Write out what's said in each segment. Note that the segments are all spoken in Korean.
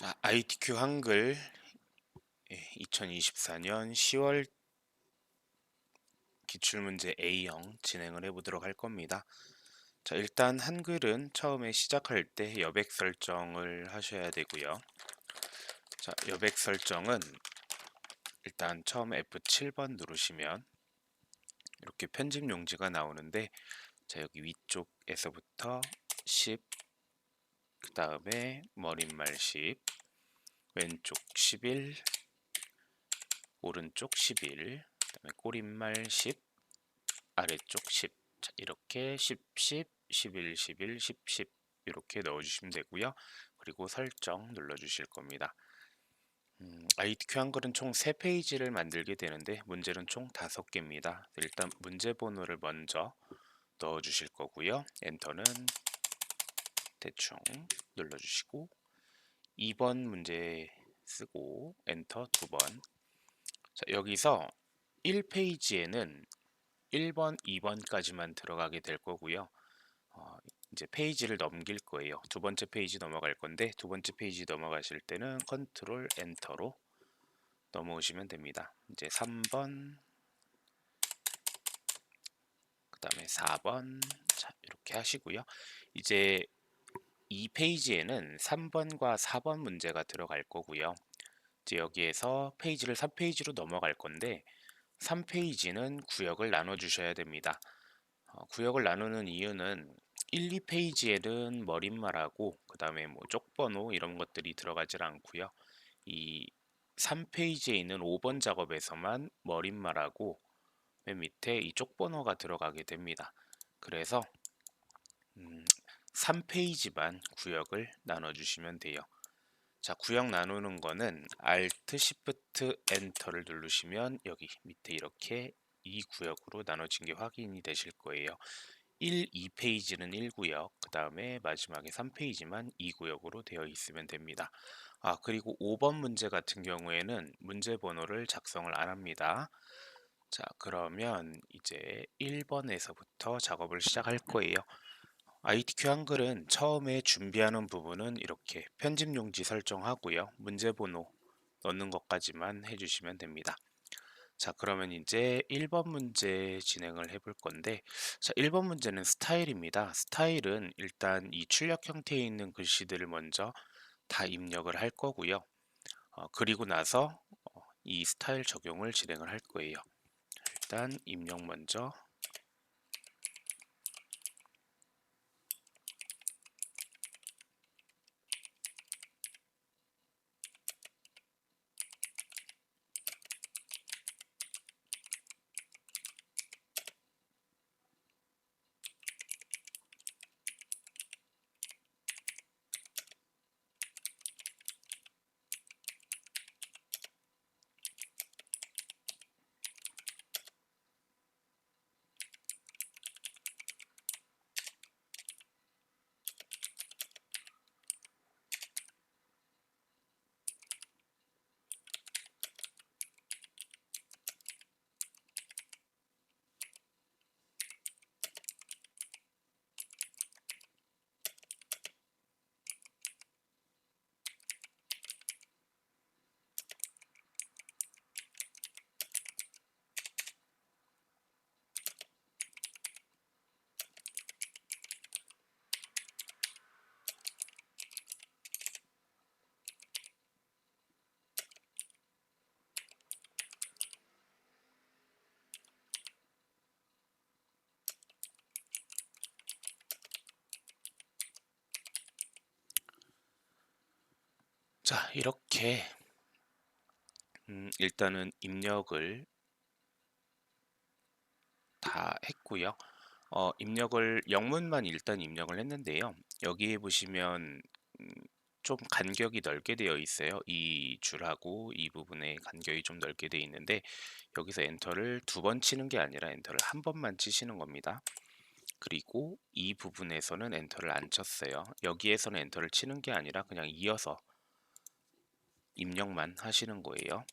ITQ 한글 2024년 10월 기출문제 A형 진행을 해보도록 할 겁니다. 자, 일단 한글은 처음에 시작할 때 여백 설정을 하셔야 되고요. 자, 여백 설정은 일단 처음에 F7번 누르시면 이렇게 편집 용지가 나오는데, 자, 여기 위쪽에서부터 10, 그 다음에 머릿말 10, 왼쪽 11, 오른쪽 11, 그 다음에 꼬릿말 10, 아래쪽 10. 자, 이렇게 10, 10, 11, 11, 10, 10 이렇게 넣어주시면 되고요. 그리고 설정 눌러주실 겁니다. ITQ 한글은 총 3페이지를 만들게 되는데 문제는 총 5개입니다. 일단 문제 번호를 먼저 넣어주실 거고요. 엔터는 대충 눌러주시고 2번 문제 쓰고 엔터 2번. 자, 여기서 1페이지에는 1번, 2번까지만 들어가게 될 거고요. 이제 페이지를 넘길 거예요. 두 번째 페이지 넘어갈 건데, 두 번째 페이지 넘어가실 때는 컨트롤 엔터로 넘어오시면 됩니다. 이제 3번, 그 다음에 4번, 자, 이렇게 하시고요. 이제 이 페이지에는 3번과 4번 문제가 들어갈 거고요. 이제 여기에서 페이지를 3페이지로 넘어갈 건데, 3페이지는 구역을 나눠 주셔야 됩니다. 구역을 나누는 이유는 1, 2페이지에는 머릿말하고 그 다음에 뭐 쪽번호 이런 것들이 들어가질 않고요. 이 3페이지에 있는 5번 작업에서만 머릿말하고 맨 밑에 이 쪽번호가 들어가게 됩니다. 그래서 3페이지만 구역을 나눠주시면 돼요. 자, 구역 나누는 거는 Alt, Shift, Enter를 누르시면 여기 밑에 이렇게 이 구역으로 나눠진 게 확인이 되실 거예요. 1, 2페이지는 1구역, 그 다음에 마지막에 3페이지만 2구역으로 되어 있으면 됩니다. 그리고 5번 문제 같은 경우에는 문제 번호를 작성을 안 합니다. 자, 그러면 이제 1번에서부터 작업을 시작할 거예요. ITQ 한글은 처음에 준비하는 부분은 이렇게 편집 용지 설정하고요. 문제 번호 넣는 것까지만 해주시면 됩니다. 자, 그러면 이제 1번 문제 진행을 해볼 건데, 자, 1번 문제는 스타일입니다. 스타일은 일단 이 출력 형태에 있는 글씨들을 먼저 다 입력을 할 거고요. 그리고 나서 이 스타일 적용을 진행을 할 거예요. 일단 입력 먼저. 자, 이렇게 일단은 입력을 다 했고요. 입력을 영문만 일단 입력을 했는데요. 여기에 보시면 좀 간격이 넓게 되어 있어요. 이 줄하고 이 부분에 간격이 좀 넓게 되어 있는데, 여기서 엔터를 2번 치는 게 아니라 엔터를 1번만 치시는 겁니다. 그리고 이 부분에서는 엔터를 안 쳤어요. 여기에서는 엔터를 치는 게 아니라 그냥 이어서 입력만 하시는 거예요.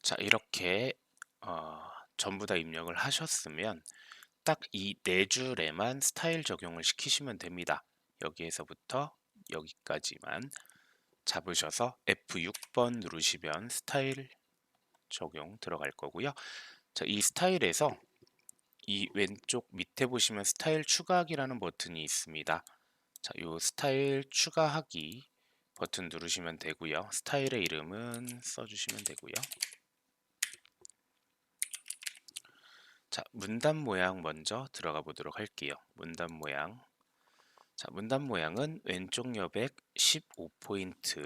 자, 이렇게 전부 다 입력을 하셨으면 딱 이 네 줄에만 스타일 적용을 시키시면 됩니다. 여기에서부터 여기까지만 잡으셔서 F6번 누르시면 스타일 적용 들어갈 거고요. 자, 이 스타일에서 이 왼쪽 밑에 보시면 스타일 추가하기라는 버튼이 있습니다. 자, 요 스타일 추가하기 버튼 누르시면 되고요. 스타일의 이름은 써주시면 되고요. 자, 문단 모양 먼저 들어가 보도록 할게요. 문단 모양. 자, 문단 모양은 왼쪽 여백 15포인트,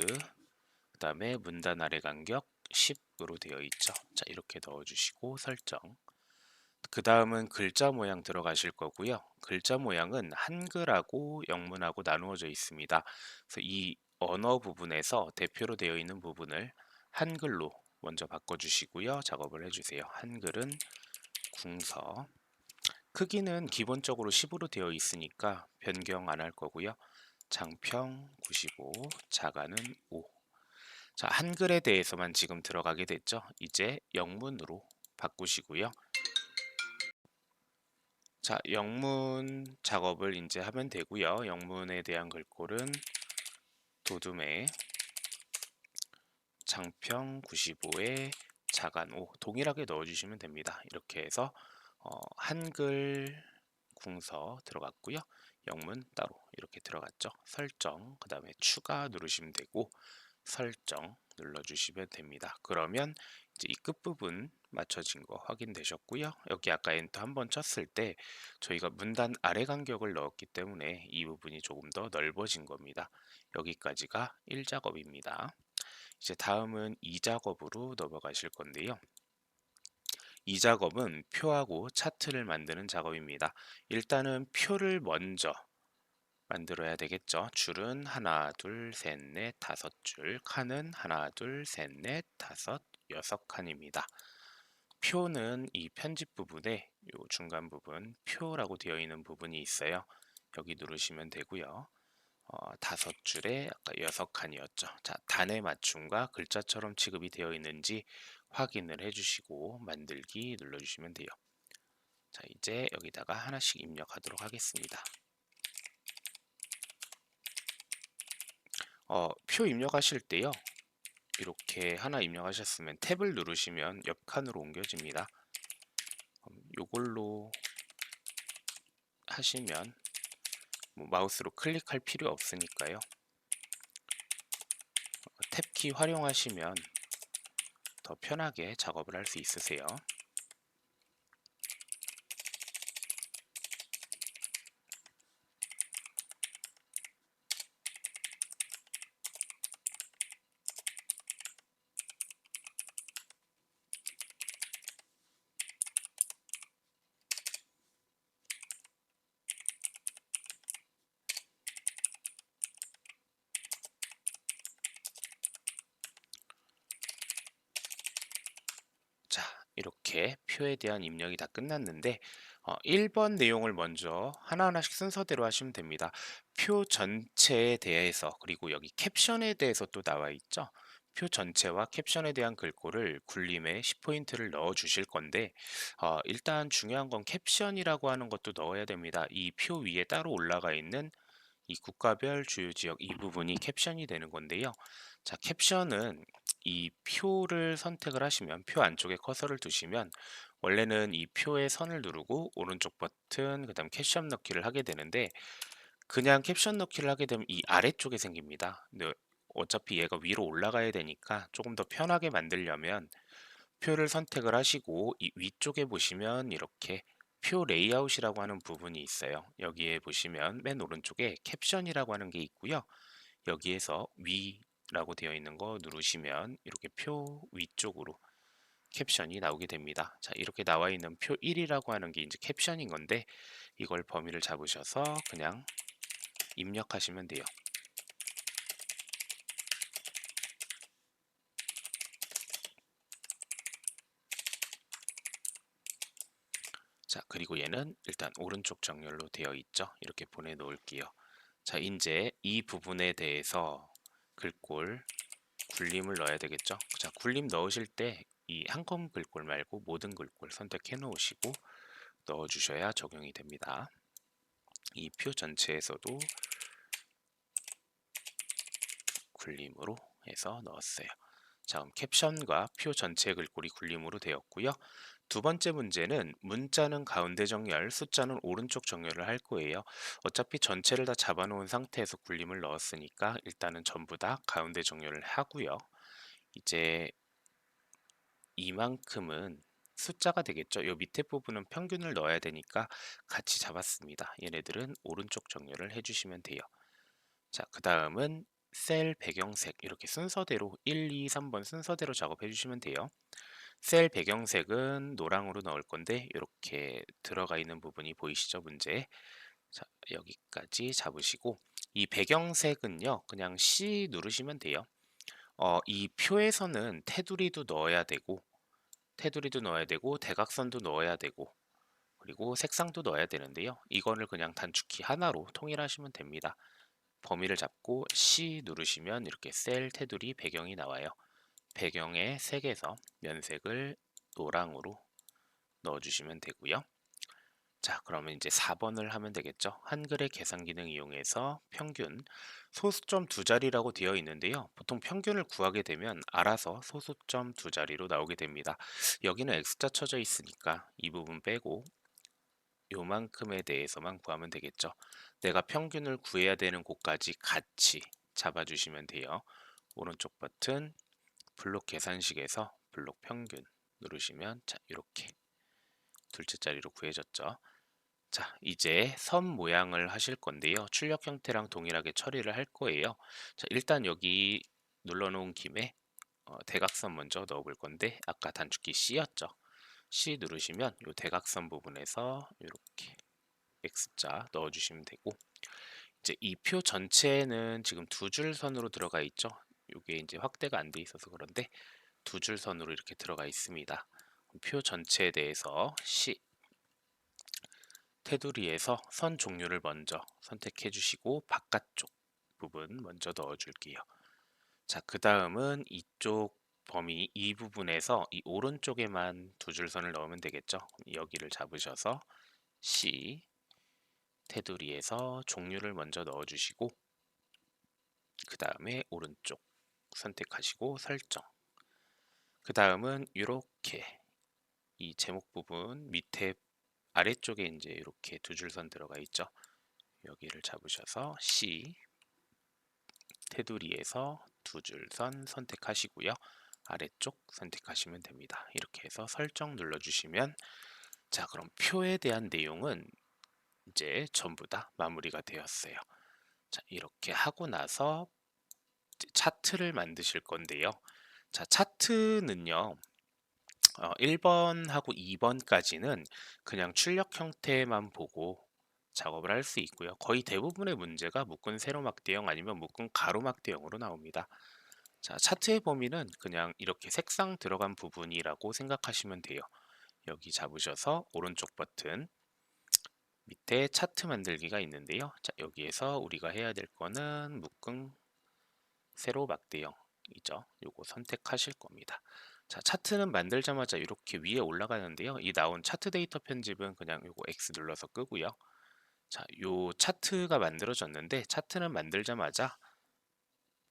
그 다음에 문단 아래 간격 10으로 되어 있죠. 자, 이렇게 넣어주시고 설정. 그 다음은 글자 모양 들어가실 거고요. 글자 모양은 한글하고 영문하고 나누어져 있습니다. 그래서 이 언어 부분에서 대표로 되어 있는 부분을 한글로 먼저 바꿔주시고요. 작업을 해주세요. 한글은 궁서. 크기는 기본적으로 10으로 되어 있으니까 변경 안 할 거고요. 장평 95, 자가는 5. 자, 한글에 대해서만 지금 들어가게 됐죠. 이제 영문으로 바꾸시고요. 자, 영문 작업을 이제 하면 되고요. 영문에 대한 글꼴은 도둠에 장평 95에 자간 5 동일하게 넣어주시면 됩니다. 이렇게 해서 한글 궁서 들어갔고요. 영문 따로 이렇게 들어갔죠. 설정, 그 다음에 추가 누르시면 되고 설정 눌러주시면 됩니다. 그러면 이제 이 끝부분 맞춰진 거 확인되셨고요. 여기 아까 엔터 한번 쳤을 때 저희가 문단 아래 간격을 넣었기 때문에 이 부분이 조금 더 넓어진 겁니다. 여기까지가 1작업입니다. 이제 다음은 2작업으로 넘어가실 건데요. 이 작업은 표하고 차트를 만드는 작업입니다. 일단은 표를 먼저 만들어야 되겠죠. 줄은 하나, 둘, 셋, 넷, 다섯 줄, 칸은 하나, 둘, 셋, 넷, 다섯, 여섯 칸입니다. 표는 이 편집 부분에 요 중간 부분 표라고 되어 있는 부분이 있어요. 여기 누르시면 되고요. 다섯 줄에 아까 여섯 칸이었죠. 자, 단의 맞춤과 글자처럼 취급이 되어 있는지 확인을 해주시고 만들기 눌러주시면 돼요. 자, 이제 여기다가 하나씩 입력하도록 하겠습니다. 표 입력하실 때요. 이렇게 하나 입력하셨으면 탭을 누르시면 옆 칸으로 옮겨집니다. 요걸로 하시면 뭐 마우스로 클릭할 필요 없으니까요. 탭키 활용하시면 더 편하게 작업을 할 수 있으세요. 자, 이렇게 표에 대한 입력이 다 끝났는데 1번 내용을 먼저 하나하나씩 순서대로 하시면 됩니다. 표 전체에 대해서 그리고 여기 캡션에 대해서 또 나와 있죠. 표 전체와 캡션에 대한 글꼴을 굴림에 10포인트를 넣어 주실 건데 일단 중요한 건 캡션이라고 하는 것도 넣어야 됩니다. 이 표 위에 따로 올라가 있는 이 국가별 주요 지역 이 부분이 캡션이 되는 건데요. 자, 캡션은 이 표를 선택을 하시면 표 안쪽에 커서를 두시면 원래는 이 표의 선을 누르고 오른쪽 버튼 그다음 캡션 넣기를 하게 되는데 그냥 캡션 넣기를 하게 되면 이 아래쪽에 생깁니다. 근데 어차피 얘가 위로 올라가야 되니까 조금 더 편하게 만들려면 표를 선택을 하시고 이 위쪽에 보시면 이렇게 표 레이아웃이라고 하는 부분이 있어요. 여기에 보시면 맨 오른쪽에 캡션이라고 하는 게 있고요. 여기에서 위라고 되어 있는 거 누르시면 이렇게 표 위쪽으로 캡션이 나오게 됩니다. 자, 이렇게 나와 있는 표 1이라고 하는 게 이제 캡션인 건데 이걸 범위를 잡으셔서 그냥 입력하시면 돼요. 자, 그리고 얘는 일단 오른쪽 정렬로 되어 있죠. 이렇게 보내 놓을게요. 자, 이제 이 부분에 대해서 글꼴 굴림을 넣어야 되겠죠. 자, 굴림 넣으실 때 이 한 건 글꼴 말고 모든 글꼴 선택해 놓으시고 넣어주셔야 적용이 됩니다. 이 표 전체에서도 굴림으로 해서 넣었어요. 자, 그럼 캡션과 표 전체 글꼴이 굴림으로 되었고요. 두 번째 문제는 문자는 가운데 정렬, 숫자는 오른쪽 정렬을 할 거예요. 어차피 전체를 다 잡아놓은 상태에서 굴림을 넣었으니까 일단은 전부 다 가운데 정렬을 하고요. 이제 이만큼은 숫자가 되겠죠. 요 밑에 부분은 평균을 넣어야 되니까 같이 잡았습니다. 얘네들은 오른쪽 정렬을 해주시면 돼요. 자, 그 다음은 셀 배경색 이렇게 순서대로 1, 2, 3번 순서대로 작업해 주시면 돼요. 셀 배경색은 노랑으로 넣을 건데 이렇게 들어가 있는 부분이 보이시죠? 문제. 자, 여기까지 잡으시고 이 배경색은요. 그냥 C 누르시면 돼요. 이 표에서는 테두리도 넣어야 되고 대각선도 넣어야 되고 그리고 색상도 넣어야 되는데요. 이거를 그냥 단축키 하나로 통일하시면 됩니다. 범위를 잡고 C 누르시면 이렇게 셀 테두리 배경이 나와요. 배경의 색에서 면색을 노랑으로 넣어주시면 되고요. 자, 그러면 이제 4번을 하면 되겠죠. 한글의 계산 기능 이용해서 평균, 소수점 두 자리라고 되어 있는데요. 보통 평균을 구하게 되면 알아서 소수점 두 자리로 나오게 됩니다. 여기는 X자 쳐져 있으니까 이 부분 빼고 요만큼에 대해서만 구하면 되겠죠. 내가 평균을 구해야 되는 곳까지 같이 잡아주시면 돼요. 오른쪽 버튼 블록 계산식에서 블록 평균 누르시면 자, 이렇게 둘째 자리로 구해졌죠. 자, 이제 선 모양을 하실 건데요. 출력 형태랑 동일하게 처리를 할 거예요. 자, 일단 여기 눌러놓은 김에 대각선 먼저 넣어볼 건데 아까 단축키 C였죠. C 누르시면 이 대각선 부분에서 이렇게 X자 넣어주시면 되고 이제 이 표 전체는 지금 두 줄 선으로 들어가 있죠. 이게 이제 확대가 안 돼 있어서 그런데 두 줄 선으로 이렇게 들어가 있습니다. 표 전체에 대해서 C 테두리에서 선 종류를 먼저 선택해 주시고 바깥쪽 부분 먼저 넣어 줄게요. 자, 그 다음은 이쪽 범위 이 부분에서 이 오른쪽에만 두 줄 선을 넣으면 되겠죠. 여기를 잡으셔서 C 테두리에서 종류를 먼저 넣어 주시고 그 다음에 오른쪽 선택하시고 설정. 그 다음은 이렇게 이 제목 부분 밑에 아래쪽에 이제 이렇게 두 줄 선 들어가 있죠. 여기를 잡으셔서 C 테두리에서 두 줄 선 선택하시고요. 아래쪽 선택하시면 됩니다. 이렇게 해서 설정 눌러주시면 자, 그럼 표에 대한 내용은 이제 전부 다 마무리가 되었어요. 자, 이렇게 하고 나서 차트를 만드실 건데요. 자, 차트는요. 1번하고 2번까지는 그냥 출력 형태만 보고 작업을 할 수 있고요. 거의 대부분의 문제가 묶은 세로막대형 아니면 묶은 가로막대형으로 나옵니다. 자, 차트의 범위는 그냥 이렇게 색상 들어간 부분이라고 생각하시면 돼요. 여기 잡으셔서 오른쪽 버튼 밑에 차트 만들기가 있는데요. 자, 여기에서 우리가 해야 될 거는 묶은 세로막대형이죠. 요거 선택하실 겁니다. 자, 차트는 만들자마자 이렇게 위에 올라가는데요. 이 나온 차트 데이터 편집은 그냥 요거 X 눌러서 끄고요. 자, 요 차트가 만들어졌는데 차트는 만들자마자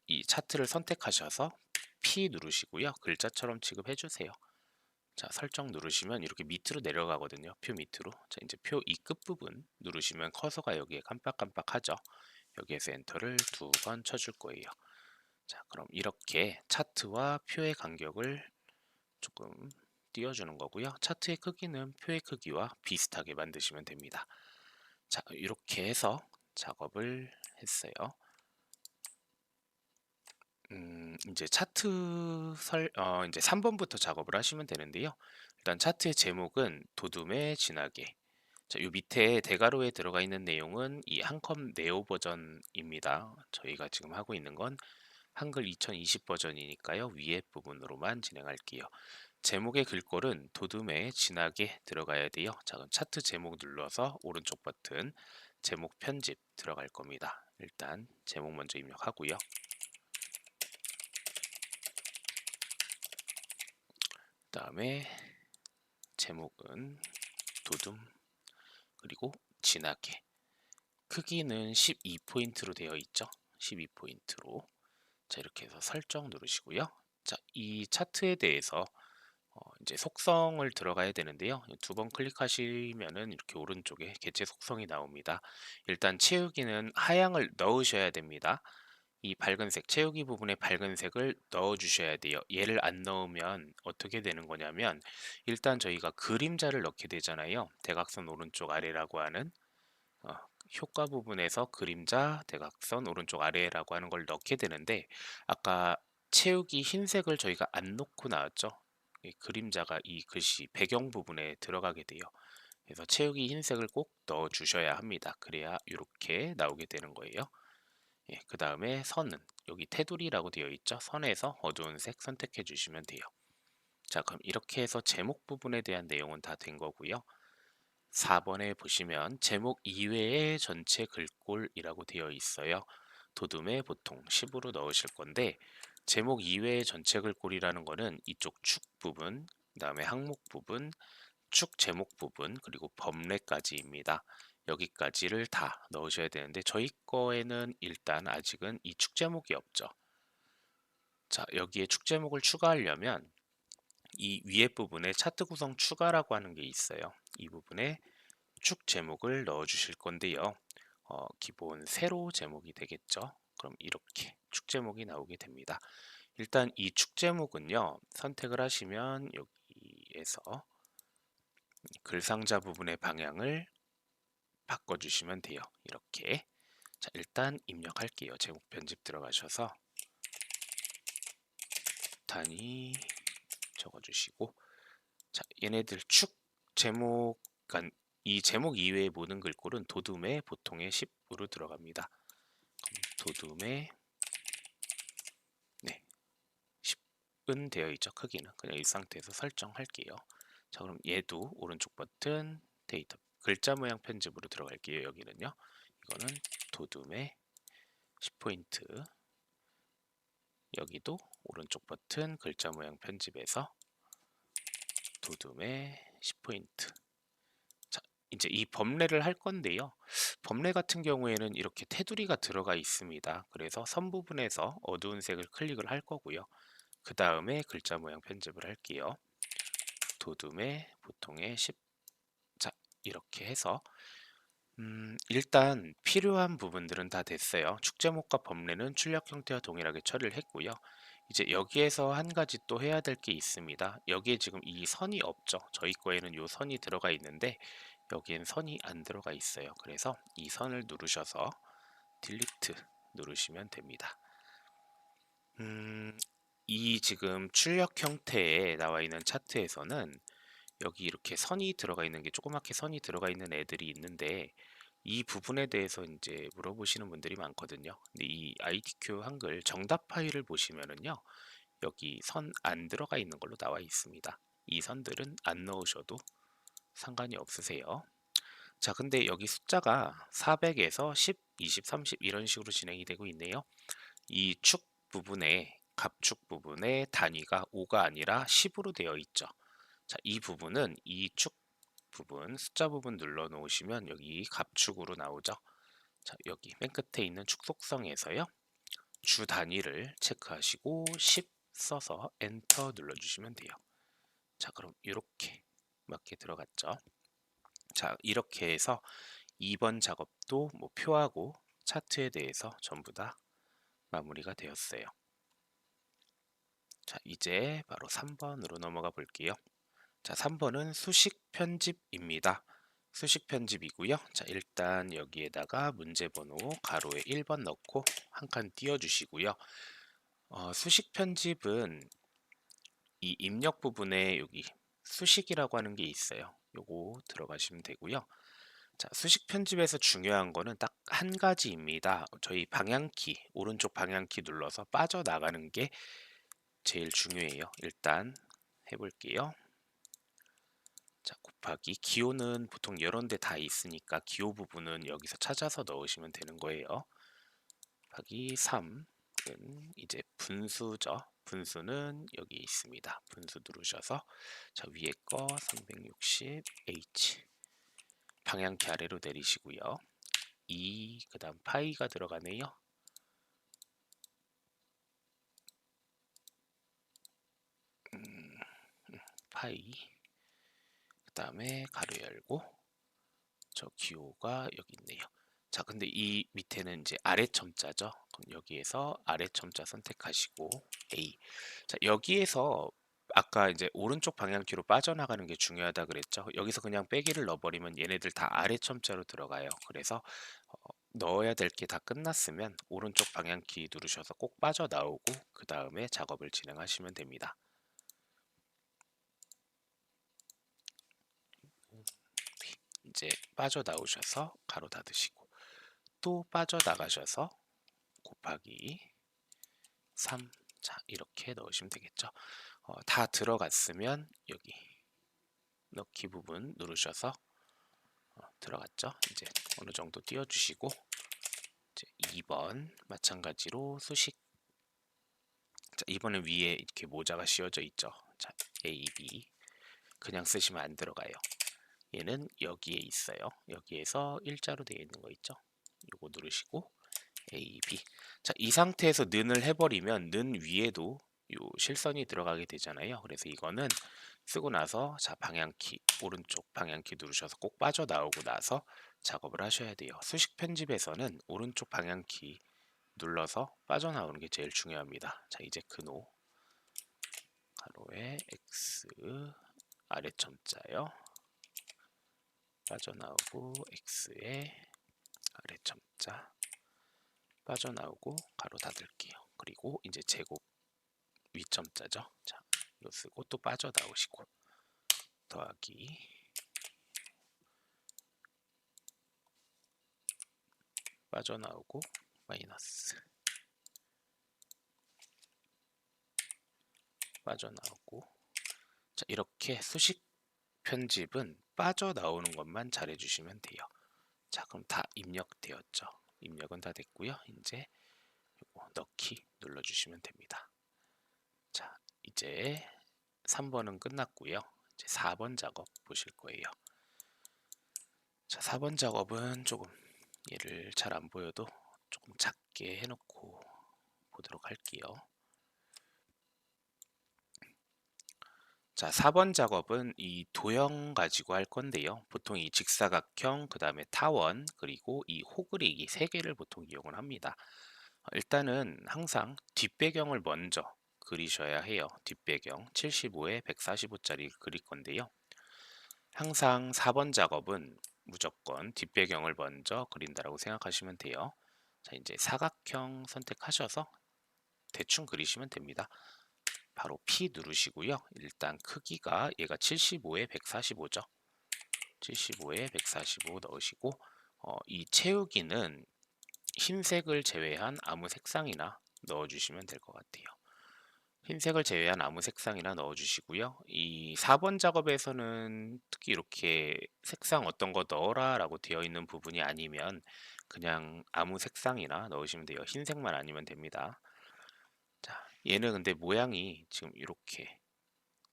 이 차트를 선택하셔서 P 누르시고요. 글자처럼 취급해 주세요. 자, 설정 누르시면 이렇게 밑으로 내려가거든요. 표 밑으로. 자, 이제 표 이 끝부분 누르시면 커서가 여기에 깜빡깜빡하죠. 여기에서 엔터를 두 번 쳐줄 거예요. 자, 그럼 이렇게 차트와 표의 간격을 조금 띄워주는 거고요. 차트의 크기는 표의 크기와 비슷하게 만드시면 됩니다. 자, 이렇게 해서 작업을 했어요. 이제 이제 3번부터 작업을 하시면 되는데요. 일단 차트의 제목은 도둠의 진하게. 자, 요 밑에 대괄호에 들어가 있는 내용은 이 한컴 네오 버전입니다. 저희가 지금 하고 있는 건 한글 2020 버전이니까요. 위에 부분으로만 진행할게요. 제목의 글꼴은 도둠에 진하게 들어가야 돼요. 자, 그럼 차트 제목 눌러서 오른쪽 버튼 제목 편집 들어갈 겁니다. 일단 제목 먼저 입력하고요. 그다음에 제목은 도둠, 그리고 진하게. 크기는 12포인트로 되어 있죠. 12포인트로. 자, 이렇게 해서 설정 누르시고요. 자, 이 차트에 대해서 이제 속성을 들어가야 되는데요. 두 번 클릭하시면은 이렇게 오른쪽에 개체 속성이 나옵니다. 일단 채우기는 하향을 넣으셔야 됩니다. 이 밝은색, 채우기 부분에 밝은색을 넣어 주셔야 돼요. 얘를 안 넣으면 어떻게 되는 거냐면, 일단 저희가 그림자를 넣게 되잖아요. 대각선 오른쪽 아래라고 하는 어, 효과 부분에서 그림자, 대각선 오른쪽 아래라고 하는 걸 넣게 되는데, 아까 채우기 흰색을 저희가 안 놓고 나왔죠. 이 그림자가 이 글씨 배경 부분에 들어가게 돼요. 그래서 채우기 흰색을 꼭 넣어 주셔야 합니다. 그래야 이렇게 나오게 되는 거예요. 예, 그 다음에 선은 여기 테두리라고 되어 있죠. 선에서 어두운 색 선택해 주시면 돼요. 자, 그럼 이렇게 해서 제목 부분에 대한 내용은 다 된 거고요. 4번에 보시면 제목 이외의 전체 글꼴이라고 되어 있어요. 도둠에 보통 10으로 넣으실 건데, 제목 이외의 전체 글꼴이라는 거는 이쪽 축 부분, 그다음에 항목 부분, 축 제목 부분, 그리고 범례까지입니다. 여기까지를 다 넣으셔야 되는데, 저희 거에는 일단 아직은 이 축 제목이 없죠. 자, 여기에 축 제목을 추가하려면 이 위에 부분에 차트 구성 추가라고 하는 게 있어요. 이 부분에 축 제목을 넣어 주실 건데요. 기본 세로 제목이 되겠죠. 그럼 이렇게 축 제목이 나오게 됩니다. 일단 이 축 제목은요, 선택을 하시면 여기에서 글 상자 부분의 방향을 바꿔주시면 돼요. 이렇게. 자, 일단 입력할게요. 제목 편집 들어가셔서 단위 적어주시고, 자, 얘네들 축 제목, 그러니까 이 제목 이외의 모든 글꼴은 도둠의 보통의 10으로 들어갑니다. 도둠의 네, 10은 되어 있죠. 크기는 그냥 이 상태에서 설정할게요. 자, 그럼 얘도 오른쪽 버튼 데이터 글자 모양 편집으로 들어갈게요. 여기는요. 이거는 도둠의 10포인트. 여기도 오른쪽 버튼 글자 모양 편집에서 도둠의 10포인트. 자, 이제 이 범례를 할 건데요. 범례 같은 경우에는 이렇게 테두리가 들어가 있습니다. 그래서 선 부분에서 어두운 색을 클릭을 할 거고요. 그 다음에 글자 모양 편집을 할게요. 도둠의 보통의 10. 자, 이렇게 해서 일단 필요한 부분들은 다 됐어요. 축제목과 범례는 출력 형태와 동일하게 처리를 했고요. 이제 여기에서 한 가지 또 해야 될 게 있습니다. 여기에 지금 이 선이 없죠. 저희 거에는 이 선이 들어가 있는데 여기엔 선이 안 들어가 있어요. 그래서 이 선을 누르셔서 딜리트 누르시면 됩니다. 이 지금 출력 형태에 나와 있는 차트에서는 여기 이렇게 선이 들어가 있는 게 조그맣게 선이 들어가 있는 애들이 있는데, 이 부분에 대해서 이제 물어보시는 분들이 많거든요. 근데 이 IDQ 한글 정답 파일을 보시면은요, 여기 선 안 들어가 있는 걸로 나와 있습니다. 이 선들은 안 넣으셔도 상관이 없으세요. 자, 근데 여기 숫자가 400에서 10, 20, 30 이런 식으로 진행이 되고 있네요. 이 축 부분에 갑축 부분의 단위가 5가 아니라 10으로 되어 있죠. 자, 이 부분은 이 축 부분 숫자 부분 눌러 놓으시면 여기 갑축으로 나오죠. 자, 여기 맨 끝에 있는 축 속성에서요, 주 단위를 체크하시고 10 써서 엔터 눌러주시면 돼요. 자, 그럼 이렇게 맞게 들어갔죠. 자, 이렇게 해서 2번 작업도 뭐 표하고 차트에 대해서 전부 다 마무리가 되었어요. 자, 이제 바로 3번으로 넘어가 볼게요. 자, 3번은 수식 편집입니다. 수식 편집이고요. 자, 일단 여기에다가 문제번호 가로에 1번 넣고 한 칸 띄워주시고요. 수식 편집은 이 입력 부분에 여기 수식이라고 하는 게 있어요. 요거 들어가시면 되고요. 자, 수식 편집에서 중요한 거는 딱 한 가지입니다. 저희 방향키, 오른쪽 방향키 눌러서 빠져나가는 게 제일 중요해요. 일단 해볼게요. 자, 곱하기 기호는 보통 이런 데 다 있으니까 기호 부분은 여기서 찾아서 넣으시면 되는 거예요. 곱하기 3. 이제 분수죠. 분수는 여기 있습니다. 분수 누르셔서 자, 위에 거 360H 방향키 아래로 내리시고요. 2 그다음 파이가 들어가네요. 파이 그다음에 가로 열고 저 기호가 여기 있네요. 자, 근데 이 밑에는 이제 아래 첨자죠. 그럼 여기에서 아래 첨자 선택하시고 A. 자, 여기에서 아까 이제 오른쪽 방향키로 빠져나가는 게 중요하다 그랬죠. 여기서 그냥 빼기를 넣어버리면 얘네들 다 아래 첨자로 들어가요. 그래서 넣어야 될 게 다 끝났으면 오른쪽 방향키 누르셔서 꼭 빠져나오고 그 다음에 작업을 진행하시면 됩니다. 이제 빠져나오셔서 가로 닫으시고 또 빠져나가셔서 곱하기 3. 자, 이렇게 넣으시면 되겠죠. 다 들어갔으면 여기 넣기 부분 누르셔서 들어갔죠. 이제 어느 정도 띄워주시고 이제 2번 마찬가지로 수식. 자, 이번엔 위에 이렇게 모자가 씌워져 있죠. 자, A, B 그냥 쓰시면 안 들어가요. 얘는 여기에 있어요. 여기에서 일자로 되어 있는 거 있죠. 요거 누르시고 A, B. 자, 이 상태에서 는을 해버리면 는 위에도 요 실선이 들어가게 되잖아요. 그래서 이거는 쓰고 나서 자, 방향키 오른쪽 방향키 누르셔서 꼭 빠져나오고 나서 작업을 하셔야 돼요. 수식 편집에서는 오른쪽 방향키 눌러서 빠져나오는 게 제일 중요합니다. 자, 이제 근호 가로에 X 아래 첨자요. 빠져나오고 X에 아래 첨자 빠져나오고 가로 닫을게요. 그리고 이제 제곱 위점자죠. 자, 이거 쓰고 또 빠져나오시고 더하기 빠져나오고 마이너스 빠져나오고. 자, 이렇게 수식 편집은 빠져나오는 것만 잘 해주시면 돼요. 자, 그럼 다 입력되었죠. 입력은 다 됐고요. 이제 요거 넣기 눌러주시면 됩니다. 자, 이제 3번은 끝났고요. 이제 4번 작업 보실 거예요. 자, 4번 작업은 조금 얘를 잘 안 보여도 조금 작게 해놓고 보도록 할게요. 자, 4번 작업은 이 도형 가지고 할 건데요. 보통 이 직사각형, 그 다음에 타원, 그리고 이 호그리기 세 개를 보통 이용을 합니다. 일단은 항상 뒷배경을 먼저 그리셔야 해요. 뒷배경 75에 145짜리 그릴 건데요. 항상 4번 작업은 무조건 뒷배경을 먼저 그린다라고 생각하시면 돼요. 자, 이제 사각형 선택하셔서 대충 그리시면 됩니다. 바로 P 누르시고요. 일단 크기가 얘가 75에 145죠. 75에 145 넣으시고 이 채우기는 흰색을 제외한 아무 색상이나 넣어주시면 될 것 같아요. 흰색을 제외한 아무 색상이나 넣어주시고요. 이 4번 작업에서는 특히 이렇게 색상 어떤 거 넣어라 라고 되어 있는 부분이 아니면 그냥 아무 색상이나 넣으시면 돼요. 흰색만 아니면 됩니다. 자, 얘는 근데 모양이 지금 이렇게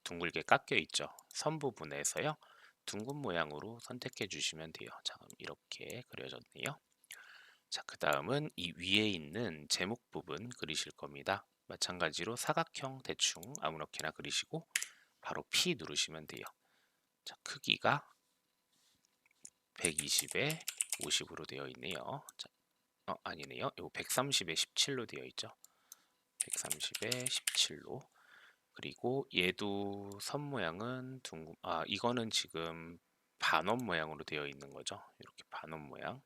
둥글게 깎여 있죠. 선 부분에서요. 둥근 모양으로 선택해 주시면 돼요. 자, 그럼 이렇게 그려졌네요. 자, 그 다음은 이 위에 있는 제목 부분 그리실 겁니다. 마찬가지로 사각형 대충 아무렇게나 그리시고 바로 P 누르시면 돼요. 자, 크기가 120에 50으로 되어 있네요. 자, 아니네요. 이거 130에 17로 되어 있죠. 130에 17로. 그리고 얘도 선 모양은 이거는 지금 반원 모양으로 되어 있는 거죠. 이렇게 반원 모양.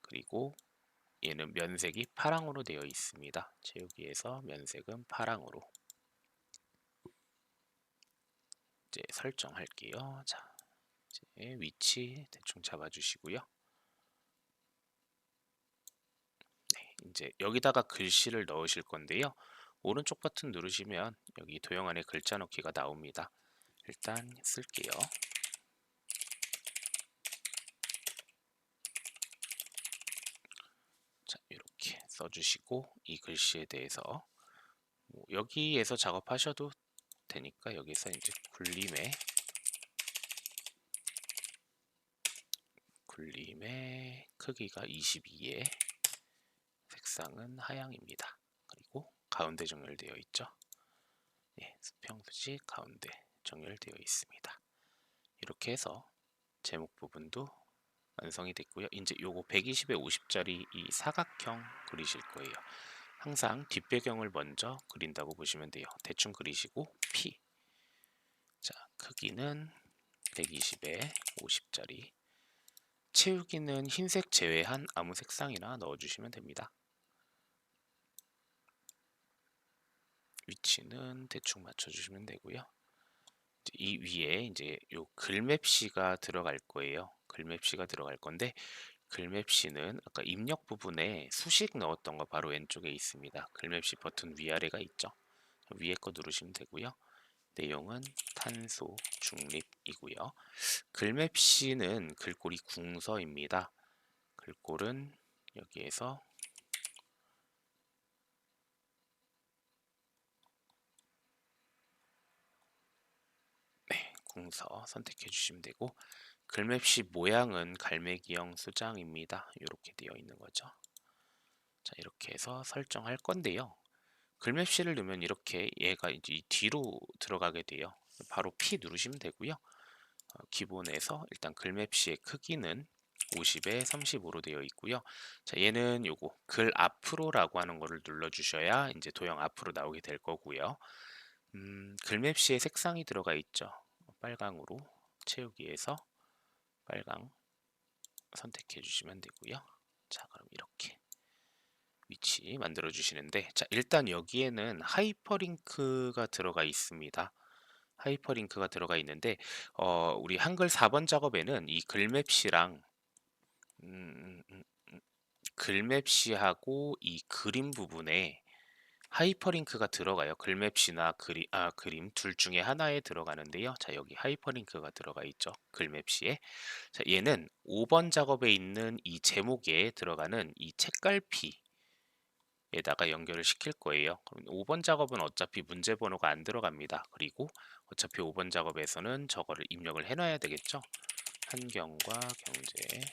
그리고 얘는 면색이 파랑으로 되어 있습니다. 채우기에서 면색은 파랑으로. 이제 설정할게요. 자, 이제 위치 대충 잡아주시고요. 네, 이제 여기다가 글씨를 넣으실 건데요. 오른쪽 버튼 누르시면 여기 도형 안에 글자 넣기가 나옵니다. 일단 쓸게요. 자, 이렇게 써주시고 이 글씨에 대해서 뭐 여기에서 작업하셔도 되니까 여기서 이제 굴림의 크기가 22에 색상은 하양입니다. 그리고 가운데 정렬되어 있죠. 예, 수평수지 가운데 정렬되어 있습니다. 이렇게 해서 제목 부분도 완성이 됐고요. 이제 요거 120에 50짜리 이 사각형 그리실 거예요. 항상 뒷배경을 먼저 그린다고 보시면 돼요. 대충 그리시고 P. 자, 크기는 120에 50짜리. 채우기는 흰색 제외한 아무 색상이나 넣어주시면 됩니다. 위치는 대충 맞춰주시면 되고요. 이 위에 이제 요 글맵시가 들어갈 거예요. 글맵시가 들어갈 건데 글맵시는 아까 입력 부분에 수식 넣었던 거 바로 왼쪽에 있습니다. 글맵시 버튼 위아래가 있죠. 위에 거 누르시면 되고요. 내용은 탄소 중립이고요. 글맵시는 글꼴이 궁서입니다. 글꼴은 여기에서 궁서 선택해 주시면 되고 글맵시 모양은 갈매기형 수장입니다. 이렇게 되어 있는 거죠. 자, 이렇게 해서 설정할 건데요. 글맵시를 넣으면 이렇게 얘가 이제 이 뒤로 들어가게 돼요. 바로 P 누르시면 되고요. 기본에서 일단 글맵시의 크기는 50에 35로 되어 있고요. 자, 얘는 요거 글 앞으로라고 하는 거를 눌러 주셔야 이제 도형 앞으로 나오게 될 거고요. 글맵시에 색상이 들어가 있죠. 빨강으로 채우기에서 빨강 선택해 주시면 되고요. 자, 그럼 이렇게 위치 만들어 주시는데, 자, 일단 여기에는 하이퍼링크가 들어가 있습니다. 하이퍼링크가 들어가 있는데 우리 한글 4번 작업에는 이 글맵시랑 글맵시하고 이 그림 부분에 하이퍼링크가 들어가요. 글맵시나 그림 둘 중에 하나에 들어가는데요. 자, 여기 하이퍼링크가 들어가 있죠. 글맵시에. 자, 얘는 5번 작업에 있는 이 제목에 들어가는 이 책갈피 에다가 연결을 시킬 거예요. 그럼 5번 작업은 어차피 문제 번호가 안 들어갑니다. 그리고 어차피 5번 작업에서는 저거를 입력을 해놔야 되겠죠. 환경과 경제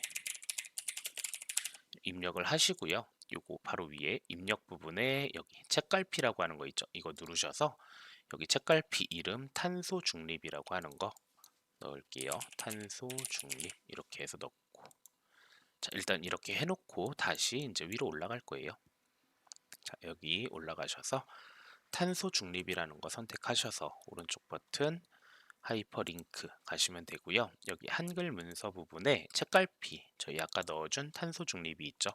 입력을 하시고요. 요거 바로 위에 입력 부분에 여기 책갈피라고 하는 거 있죠. 이거 누르셔서 여기 책갈피 이름 탄소 중립이라고 하는 거 넣을게요. 탄소 중립 이렇게 해서 넣고 자, 일단 이렇게 해놓고 다시 이제 위로 올라갈 거예요. 자, 여기 올라가셔서 탄소 중립이라는 거 선택하셔서 오른쪽 버튼 하이퍼링크 가시면 되고요. 여기 한글 문서 부분에 책갈피 저희 아까 넣어준 탄소 중립이 있죠.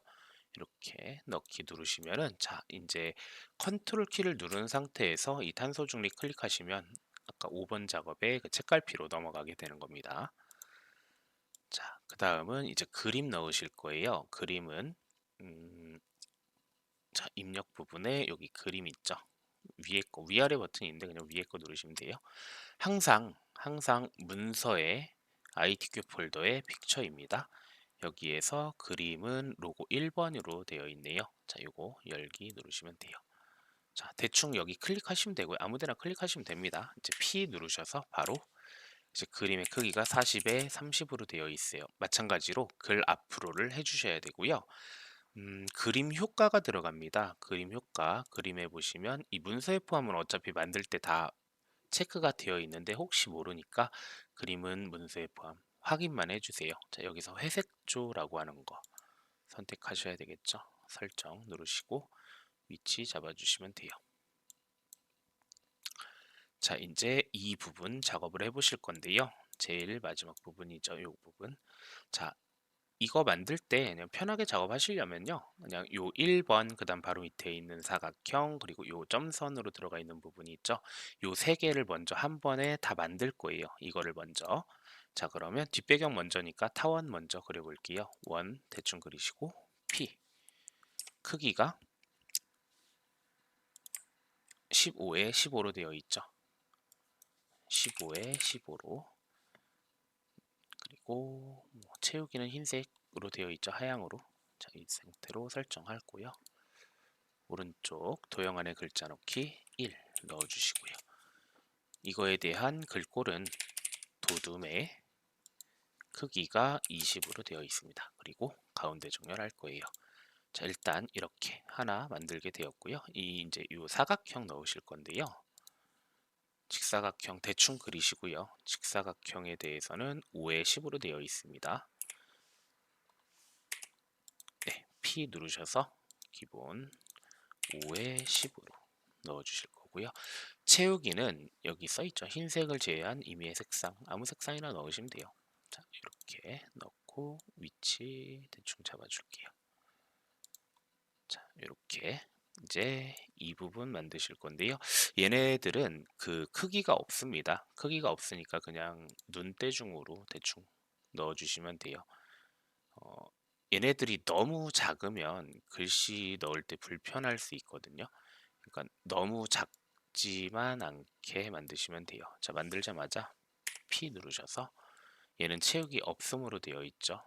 이렇게 넣기 누르시면은 자, 이제 컨트롤 키를 누른 상태에서 이 탄소 중립 클릭하시면 아까 5번 작업에 그 책갈피로 넘어가게 되는 겁니다. 자, 그 다음은 이제 그림 넣으실 거예요. 그림은 자, 입력 부분에 여기 그림 있죠. 위에 거 위아래 버튼이 있는데 그냥 위에 거 누르시면 돼요. 항상 문서에 ITQ 폴더의 픽처입니다. 여기에서 그림은 로고 1번으로 되어 있네요. 자, 요거 열기 누르시면 돼요. 자, 대충 여기 클릭하시면 되고요. 아무데나 클릭하시면 됩니다. 이제 P 누르셔서 바로 이제 그림의 크기가 40에 30으로 되어 있어요. 마찬가지로 글 앞으로를 해주셔야 되고요. 그림 효과가 들어갑니다. 그림 효과 그림에 보시면 이 문서의 포함은 어차피 만들 때 다 체크가 되어 있는데 혹시 모르니까 그림은 문서의 포함 확인만 해주세요. 자, 여기서 회색조라고 하는 거 선택하셔야 되겠죠. 설정 누르시고 위치 잡아주시면 돼요. 자, 이제 이 부분 작업을 해보실 건데요. 제일 마지막 부분이죠. 이 부분. 자, 이거 만들 때 그냥 편하게 작업하시려면요. 그냥 요 1번 그다음 바로 밑에 있는 사각형 그리고 요 점선으로 들어가 있는 부분이 있죠. 요 세 개를 먼저 한 번에 다 만들 거예요. 이거를 먼저. 자, 그러면 뒷배경 먼저니까 타원 먼저 그려 볼게요. 원 대충 그리시고 P 크기가 15에 15로 되어 있죠. 15에 15로 그리고 채우기는 흰색으로 되어 있죠. 하향으로. 자, 이 상태로 설정하고요. 오른쪽 도형 안에 글자 넣기 1 넣어주시고요. 이거에 대한 글꼴은 도둠의 크기가 20으로 되어 있습니다. 그리고 가운데 정렬할 거예요. 자, 일단 이렇게 하나 만들게 되었고요. 이제 이 사각형 넣으실 건데요. 직사각형 대충 그리시고요. 직사각형에 대해서는 5에 10으로 되어 있습니다. 네, P 누르셔서 기본 5에 10으로 넣어주실 거고요. 채우기는 여기 써있죠. 흰색을 제외한 임의의 색상, 아무 색상이나 넣으시면 돼요. 자, 이렇게 넣고 위치 대충 잡아줄게요. 자, 이렇게 이제 이 부분 만드실 건데요. 얘네들은 그 크기가 없습니다. 크기가 없으니까 그냥 눈대중으로 대충 넣어주시면 돼요. 어, 얘네들이 너무 작으면 글씨 넣을 때 불편할 수 있거든요. 그러니까 너무 작지만 않게 만드시면 돼요. 자, 만들자마자 P 누르셔서 얘는 채우기 없음으로 되어 있죠.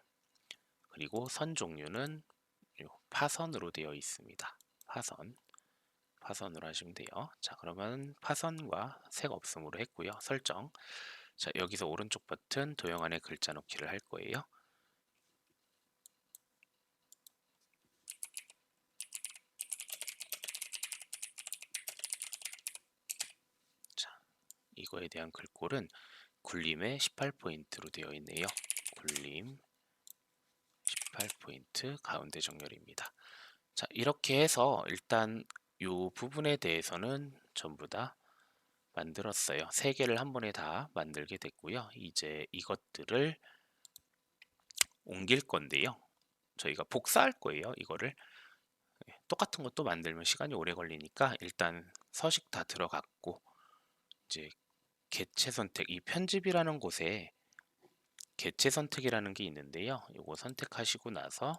그리고 선 종류는 요 파선으로 되어 있습니다. 파선으로 하시면 돼요. 자, 그러면 파선과 색 없음으로 했고요. 설정. 자, 여기서 오른쪽 버튼 도형 안에 글자 넣기를 할 거예요. 자, 이거에 대한 글꼴은 굴림의 18포인트로 되어 있네요. 굴림 18포인트 가운데 정렬입니다. 자, 이렇게 해서 일단 이 부분에 대해서는 전부 다 만들었어요. 세 개를 한 번에 다 만들게 됐고요. 이제 이것들을 옮길 건데요. 저희가 복사할 거예요. 이거를 똑같은 것도 만들면 시간이 오래 걸리니까 일단 서식 다 들어갔고 이제 개체 선택, 이 편집이라는 곳에 개체 선택이라는 게 있는데요. 이거 선택하시고 나서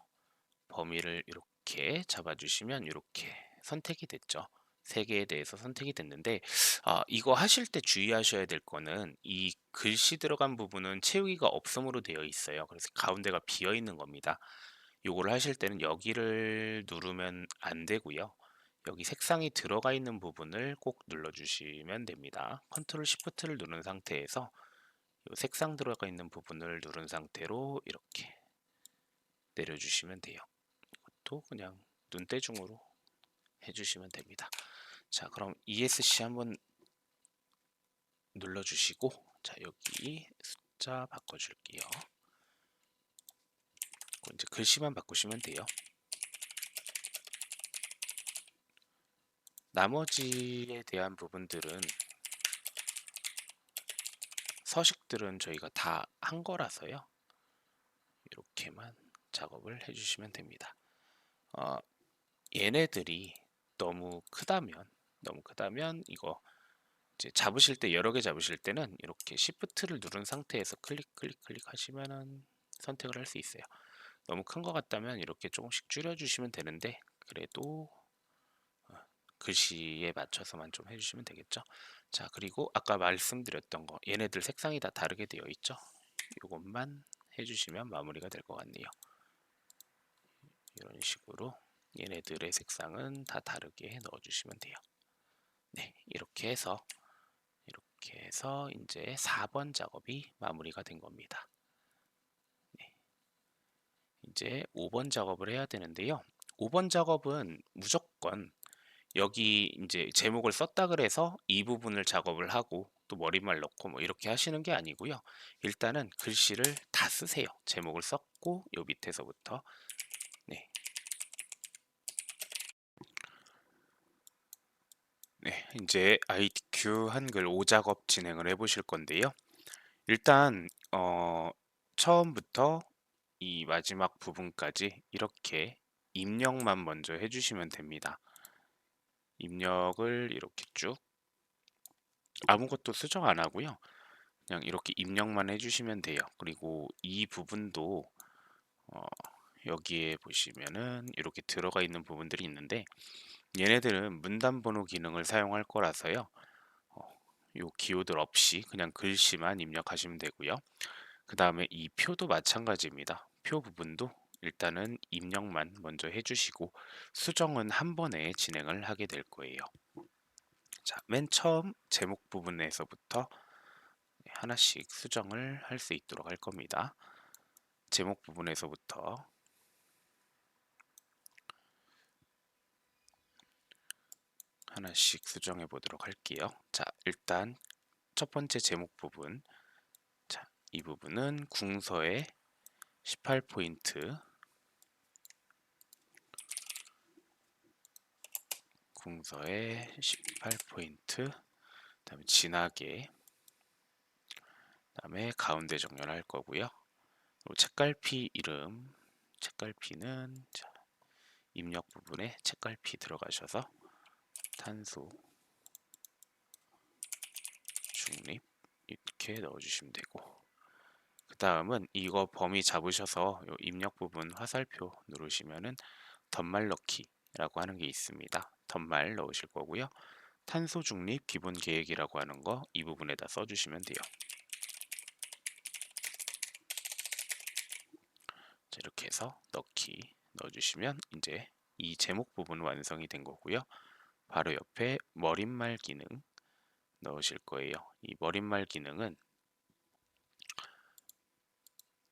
범위를 이렇게 잡아주시면 이렇게 선택이 됐죠. 세 개에 대해서 선택이 됐는데 이거 하실 때 주의하셔야 될 거는 이 글씨 들어간 부분은 채우기가 없음으로 되어 있어요. 그래서 가운데가 비어 있는 겁니다. 요거를 하실 때는 여기를 누르면 안 되고요. 여기 색상이 들어가 있는 부분을 꼭 눌러주시면 됩니다. 컨트롤 시프트를 누른 상태에서 요 색상 들어가 있는 부분을 누른 상태로 이렇게 내려주시면 돼요. 또 그냥 눈대중으로 해주시면 됩니다. 자, 그럼 ESC 한번 눌러주시고, 자, 여기 숫자 바꿔줄게요. 이제 글씨만 바꾸시면 돼요. 나머지에 대한 부분들은 서식들은 저희가 다 한 거라서요. 이렇게만 작업을 해주시면 됩니다. 얘네들이 너무 크다면 이거 이제 잡으실 때 여러 개 잡으실 때는 이렇게 Shift를 누른 상태에서 클릭 하시면은 선택을 할 수 있어요. 너무 큰 것 같다면 이렇게 조금씩 줄여주시면 되는데 그래도 글씨에 맞춰서만 좀 해주시면 되겠죠. 자, 그리고 아까 말씀드렸던 거 얘네들 색상이 다 다르게 되어 있죠. 이것만 해주시면 마무리가 될 것 같네요. 이런 식으로 얘네들의 색상은 다 다르게 넣어주시면 돼요. 네, 이렇게 해서 이제 4번 작업이 마무리가 된 겁니다. 네, 이제 5번 작업을 해야 되는데요. 5번 작업은 무조건 여기 이제 제목을 썼다 그래서 이 부분을 작업을 하고 또 머리말 넣고 뭐 이렇게 하시는 게 아니고요. 일단은 글씨를 다 쓰세요. 제목을 썼고 요 밑에서부터 네, 이제 IDQ 한글 5작업 진행을 해 보실 건데요. 일단 처음부터 이 마지막 부분까지 이렇게 입력만 먼저 해주시면 됩니다. 입력을 이렇게 쭉 아무것도 수정 안 하고요. 그냥 이렇게 입력만 해주시면 돼요. 그리고 이 부분도 어, 여기에 보시면은 이렇게 들어가 있는 부분들이 있는데 얘네들은 문단 번호 기능을 사용할 거라서요. 요 기호들 없이 그냥 글씨만 입력하시면 되고요. 그 다음에 이 표도 마찬가지입니다. 표 부분도 일단은 입력만 먼저 해주시고 수정은 한 번에 진행을 하게 될 거예요. 자, 맨 처음 제목 부분에서부터 하나씩 수정을 할 수 있도록 할 겁니다. 제목 부분에서부터 하나씩 수정해 보도록 할게요. 자, 일단 첫 번째 제목 부분. 자, 이 부분은 궁서의 18포인트, 궁서의 18포인트, 그다음에 진하게, 그다음에 가운데 정렬할 거고요. 그리고 책갈피 이름, 책갈피는 자, 입력 부분에 책갈피 들어가셔서 탄소 중립 이렇게 넣어주시면 되고, 그 다음은 이거 범위 잡으셔서 요 입력 부분 화살표 누르시면은 덧말 넣기라고 하는 게 있습니다. 덧말 넣으실 거고요. 탄소 중립 기본 계획이라고 하는 거 이 부분에다 써주시면 돼요. 자, 이렇게 해서 넣기 넣어주시면 이제 이 제목 부분 완성이 된 거고요. 바로 옆에 머릿말 기능 넣으실 거예요. 이 머릿말 기능은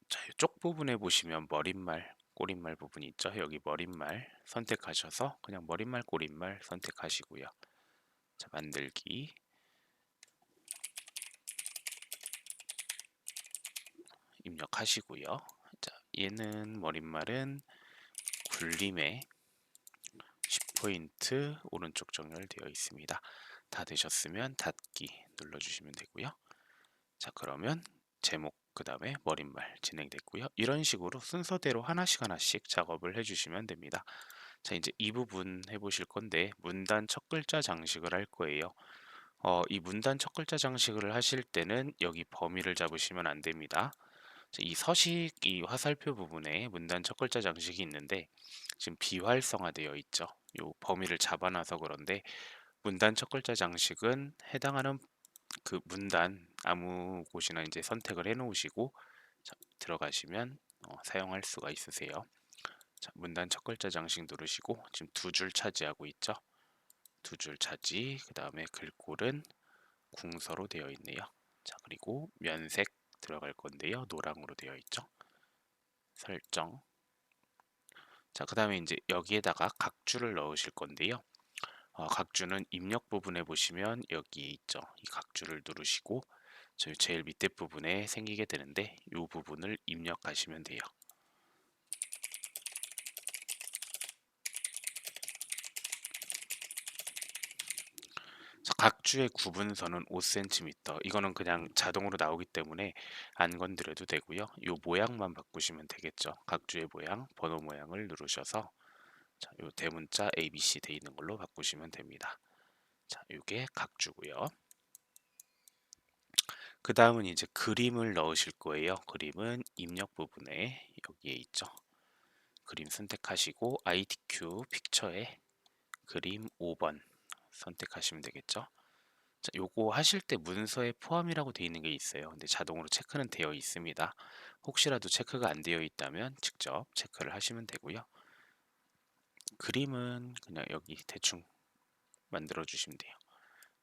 자, 이쪽 부분에 보시면 머릿말, 꼬릿말 부분이 있죠. 여기 머릿말 선택하셔서 그냥 머릿말, 꼬릿말 선택하시고요. 자, 만들기 입력하시고요. 자, 얘는 머릿말은 굴림에 10포인트 오른쪽 정렬되어 있습니다. 다 되셨으면 닫기 눌러주시면 되고요. 자, 그러면 제목 그 다음에 머릿말 진행됐고요. 이런 식으로 순서대로 하나씩 하나씩 작업을 해주시면 됩니다. 자, 이제 이 부분 해보실 건데 문단 첫 글자 장식을 할 거예요. 이 문단 첫 글자 장식을 하실 때는 여기 범위를 잡으시면 안 됩니다. 자, 이 서식 이 화살표 부분에 문단 첫 글자 장식이 있는데 지금 비활성화되어 있죠. 요 범위를 잡아놔서 그런데 문단 첫 글자 장식은 해당하는 그 문단 아무 곳이나 이제 선택을 해 놓으시고 자, 들어가시면 사용할 수가 있으세요. 자, 문단 첫 글자 장식 누르시고 지금 두 줄 차지하고 있죠. 두 줄 차지. 그 다음에 글꼴은 궁서로 되어 있네요. 자, 그리고 면색 들어갈 건데요. 노랑으로 되어 있죠. 설정. 자, 그 다음에 이제 여기에다가 각주를 넣으실 건데요. 각주는 입력 부분에 보시면 여기에 있죠. 이 각주를 누르시고 저희 제일 밑에 부분에 생기게 되는데 이 부분을 입력하시면 돼요. 자, 각주의 구분선은 5cm. 이거는 그냥 자동으로 나오기 때문에 안 건드려도 되고요. 이 모양만 바꾸시면 되겠죠. 각주의 모양, 번호 모양을 누르셔서 자, 요 대문자 ABC 돼 있는 걸로 바꾸시면 됩니다. 자, 이게 각주고요. 그 다음은 이제 그림을 넣으실 거예요. 그림은 입력 부분에 여기에 있죠. 그림 선택하시고 ITQ 픽처에 그림 5번 선택하시면 되겠죠. 자, 요거 하실 때 문서에 포함이라고 되어 있는 게 있어요. 근데 자동으로 체크는 되어 있습니다. 혹시라도 체크가 안 되어 있다면 직접 체크를 하시면 되고요. 그림은 그냥 여기 대충 만들어 주시면 돼요.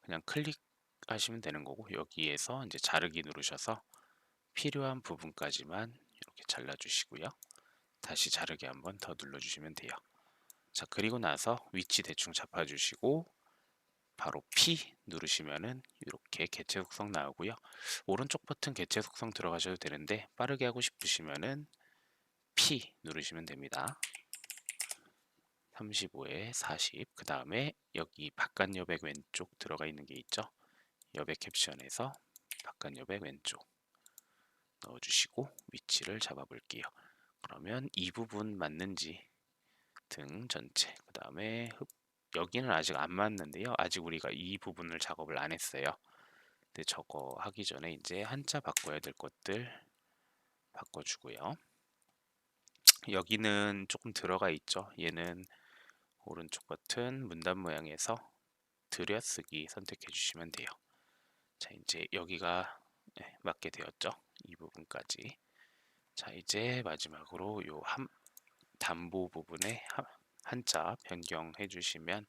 그냥 클릭하시면 되는 거고 여기에서 이제 자르기 누르셔서 필요한 부분까지만 이렇게 잘라 주시고요. 다시 자르기 한번 더 눌러 주시면 돼요. 자, 그리고 나서 위치 대충 잡아 주시고 바로 P 누르시면은 이렇게 개체 속성 나오고요. 오른쪽 버튼 개체 속성 들어가셔도 되는데 빠르게 하고 싶으시면은 P 누르시면 됩니다. 35에 40. 그 다음에 여기 바깥 여백 왼쪽 들어가 있는 게 있죠. 여백 캡션에서 바깥 여백 왼쪽 넣어주시고 위치를 잡아볼게요. 그러면 이 부분 맞는지 등 전체 그 다음에 여기는 아직 안 맞는데요. 아직 우리가 이 부분을 작업을 안 했어요. 근데 저거 하기 전에 이제 한자 바꿔야 될 것들 바꿔주고요. 여기는 조금 들어가 있죠. 얘는 오른쪽 버튼 문단 모양에서 들여쓰기 선택해 주시면 돼요. 자, 이제 여기가 맞게 되었죠. 이 부분까지. 자, 이제 마지막으로 요 담보 부분에 한자 변경해 주시면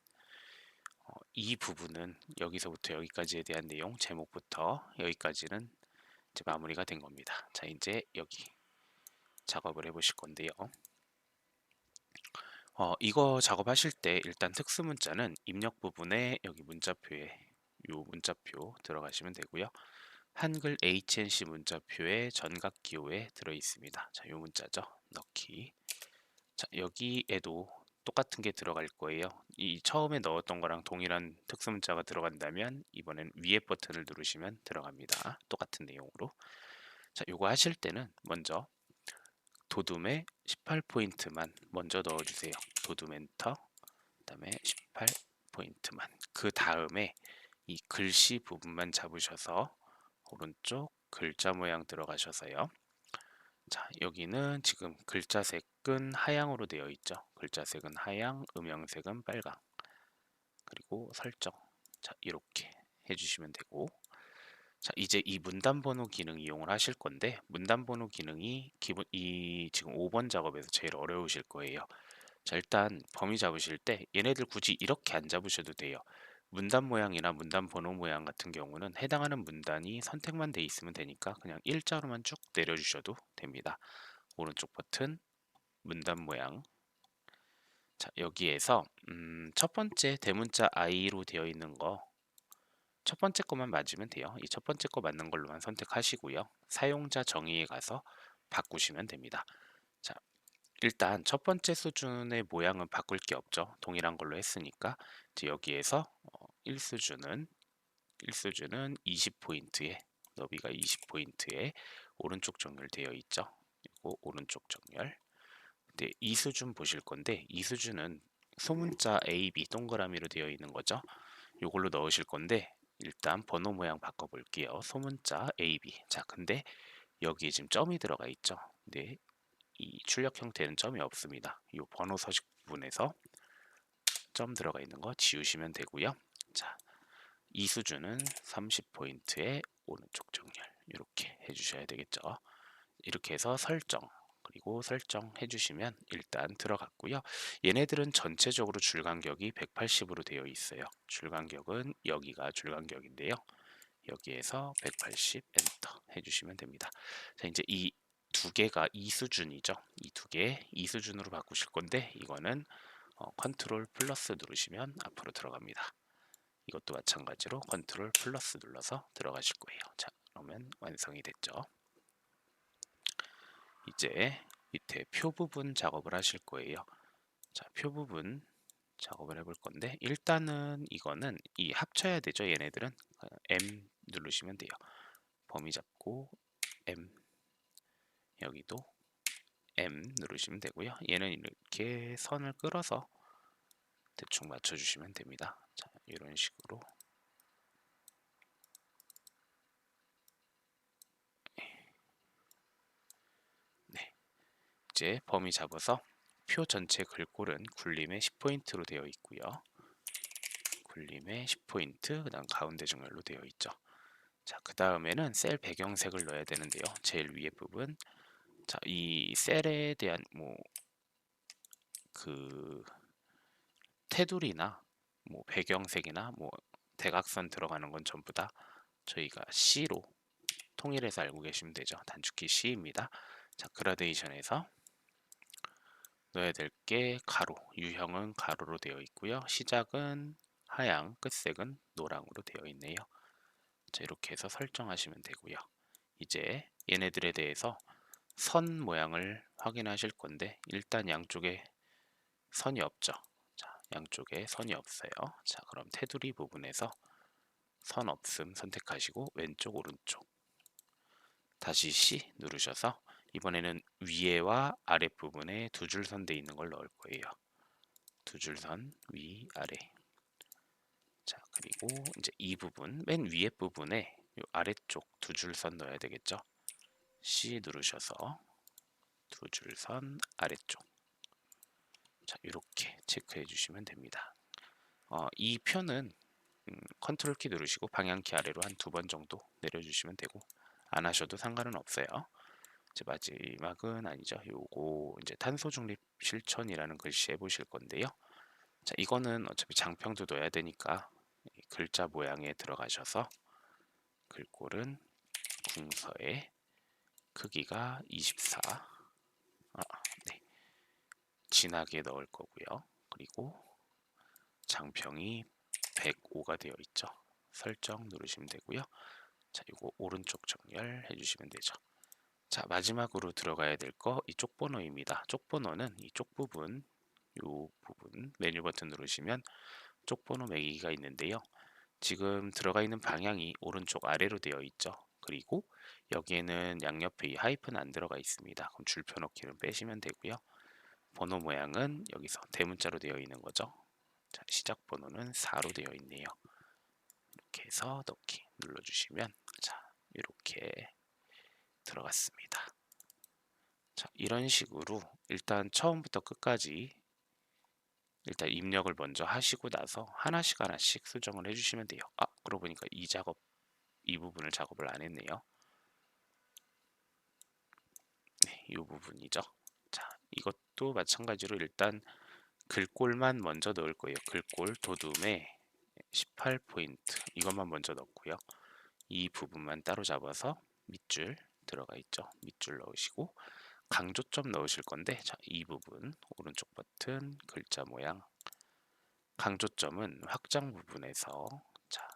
이 부분은 여기서부터 여기까지에 대한 내용 제목부터 여기까지는 이제 마무리가 된 겁니다. 자, 이제 여기 작업을 해 보실 건데요. 이거 작업하실 때 일단 특수 문자는 입력 부분에 여기 문자표에 요 문자표 들어가시면 되고요. 한글 HNC 문자표에 전각 기호에 들어 있습니다. 자, 요 문자죠. 넣기. 자, 여기에도 똑같은 게 들어갈 거예요. 이 처음에 넣었던 거랑 동일한 특수 문자가 들어간다면 이번엔 위에 버튼을 누르시면 들어갑니다. 똑같은 내용으로. 자, 요거 하실 때는 먼저 도둠에 18포인트만 먼저 넣어주세요. 도둠 엔터. 그다음에 18포인트만. 그 다음에 이 글씨 부분만 잡으셔서 오른쪽 글자 모양 들어가셔서요. 자, 여기는 지금 글자 색은 하향으로 되어 있죠. 글자 색은 하향, 음영색은 빨강. 그리고 설정. 자, 이렇게 해주시면 되고. 자, 이제 이 문단 번호 기능 이용을 하실 건데 문단 번호 기능이 이 지금 5번 작업에서 제일 어려우실 거예요. 자, 일단 범위 잡으실 때 얘네들 굳이 이렇게 안 잡으셔도 돼요. 문단 모양이나 문단 번호 모양 같은 경우는 해당하는 문단이 선택만 돼 있으면 되니까 그냥 일자로만 쭉 내려주셔도 됩니다. 오른쪽 버튼 문단 모양. 자, 여기에서 첫 번째 대문자 I로 되어 있는 거 첫 번째 거만 맞으면 돼요. 이 첫 번째 거 맞는 걸로만 선택하시고요. 사용자 정의에 가서 바꾸시면 됩니다. 자, 일단 첫 번째 수준의 모양은 바꿀 게 없죠. 동일한 걸로 했으니까 이제 여기에서 1수준은 20포인트에 너비가 20포인트에 오른쪽 정렬되어 있죠. 그리고 오른쪽 정렬. 근데 이 수준 보실 건데 이 수준은 소문자 A, B 동그라미로 되어 있는 거죠. 이걸로 넣으실 건데 일단 번호 모양 바꿔 볼게요. 소문자 A, B. 자, 근데 여기에 지금 점이 들어가 있죠. 근데 이 출력 형태는 점이 없습니다. 이 번호 서식 부분에서 점 들어가 있는 거 지우시면 되고요. 자, 이 수준은 30포인트의 오른쪽 정렬 이렇게 해주셔야 되겠죠. 이렇게 해서 설정 그리고 설정해 주시면 일단 들어갔고요. 얘네들은 전체적으로 줄 간격이 180으로 되어 있어요. 줄 간격은 여기가 줄 간격인데요. 여기에서 180 엔터 해주시면 됩니다. 자, 이제 이 두 개가 이 수준이죠. 이 두 개 이 수준으로 바꾸실 건데 이거는 컨트롤 플러스 누르시면 앞으로 들어갑니다. 이것도 마찬가지로 컨트롤 플러스 눌러서 들어가실 거예요. 자, 그러면 완성이 됐죠. 이제 밑에 표 부분 작업을 하실 거예요. 자, 표 부분 작업을 해볼 건데 일단은 이거는 이 합쳐야 되죠. 얘네들은 M 누르시면 돼요. 범위 잡고 M 여기도 M 누르시면 되고요. 얘는 이렇게 선을 끌어서 대충 맞춰주시면 됩니다. 자, 이런 식으로 네, 이제 범위 잡아서 표 전체 글꼴은 굴림에 10포인트로 되어 있고요. 굴림에 10포인트, 그 다음 가운데 정렬로 되어 있죠. 자, 그 다음에는 셀 배경색을 넣어야 되는데요. 제일 위에 부분. 자, 이 셀에 대한 그 테두리나 배경색이나 대각선 들어가는 건 전부 다 저희가 C로 통일해서 알고 계시면 되죠. 단축키 C입니다. 자, 그라데이션에서 넣어야 될 게 가로, 유형은 가로로 되어 있고요. 시작은 하양, 끝색은 노랑으로 되어 있네요. 자, 이렇게 해서 설정하시면 되고요. 이제 얘네들에 대해서 선 모양을 확인하실 건데 일단 양쪽에 선이 없죠. 자, 양쪽에 선이 없어요. 자, 그럼 테두리 부분에서 선 없음 선택하시고 왼쪽 오른쪽 다시 C 누르셔서 이번에는 위에와 아랫 부분에 두 줄 선 돼 있는 걸 넣을 거예요. 두 줄 선 위 아래. 자, 그리고 이제 이 부분 맨 위에 부분에 요 아래쪽 두 줄 선 넣어야 되겠죠. C 누르셔서 두 줄 선 아래쪽. 자, 이렇게 체크해 주시면 됩니다. 이 표는 컨트롤 키 누르시고 방향키 아래로 한 두 번 정도 내려주시면 되고 안 하셔도 상관은 없어요. 이제 마지막은 아니죠. 요거 이제 탄소 중립 실천이라는 글씨 해보실 건데요. 자, 이거는 어차피 장평도 넣어야 되니까 이 글자 모양에 들어가셔서 글꼴은 궁서의 크기가 24, 네, 진하게 넣을 거고요. 그리고 장평이 105가 되어 있죠. 설정 누르시면 되고요. 자, 이거 오른쪽 정렬 해주시면 되죠. 자, 마지막으로 들어가야 될 거 이 쪽번호입니다. 쪽번호는 이쪽 부분, 요 부분 메뉴 버튼 누르시면 쪽번호 매기기가 있는데요. 지금 들어가 있는 방향이 오른쪽 아래로 되어 있죠. 그리고 여기에는 양옆에 이 하이픈 안 들어가 있습니다. 그럼 줄표 넣기는 빼시면 되고요. 번호 모양은 여기서 대문자로 되어 있는 거죠. 자, 시작 번호는 4로 되어 있네요. 이렇게 해서 넣기 눌러주시면 자, 이렇게 들어갔습니다. 자, 이런 식으로 일단 처음부터 끝까지 일단 입력을 먼저 하시고 나서 하나씩 수정을 해주시면 돼요. 그러고 보니까 이 부분을 작업을 안 했네요. 네, 이 부분이죠. 자, 이것도 마찬가지로 일단 글꼴만 먼저 넣을 거예요. 글꼴 도둠에 18포인트 이것만 먼저 넣고요. 이 부분만 따로 잡아서 밑줄 들어가 있죠. 밑줄 넣으시고 강조점 넣으실 건데 자, 이 부분 오른쪽 버튼 글자 모양 강조점은 확장 부분에서 자,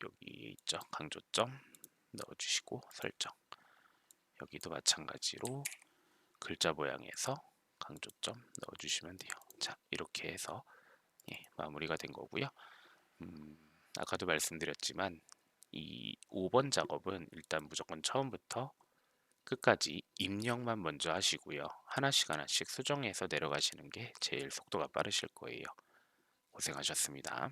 여기 있죠. 강조점 넣어주시고 설정 여기도 마찬가지로 글자 모양에서 강조점 넣어주시면 돼요. 자, 이렇게 해서 마무리가 된 거고요. 아까도 말씀드렸지만 이 5번 작업은 일단 무조건 처음부터 끝까지 입력만 먼저 하시고요. 하나씩 수정해서 내려가시는 게 제일 속도가 빠르실 거예요. 고생하셨습니다.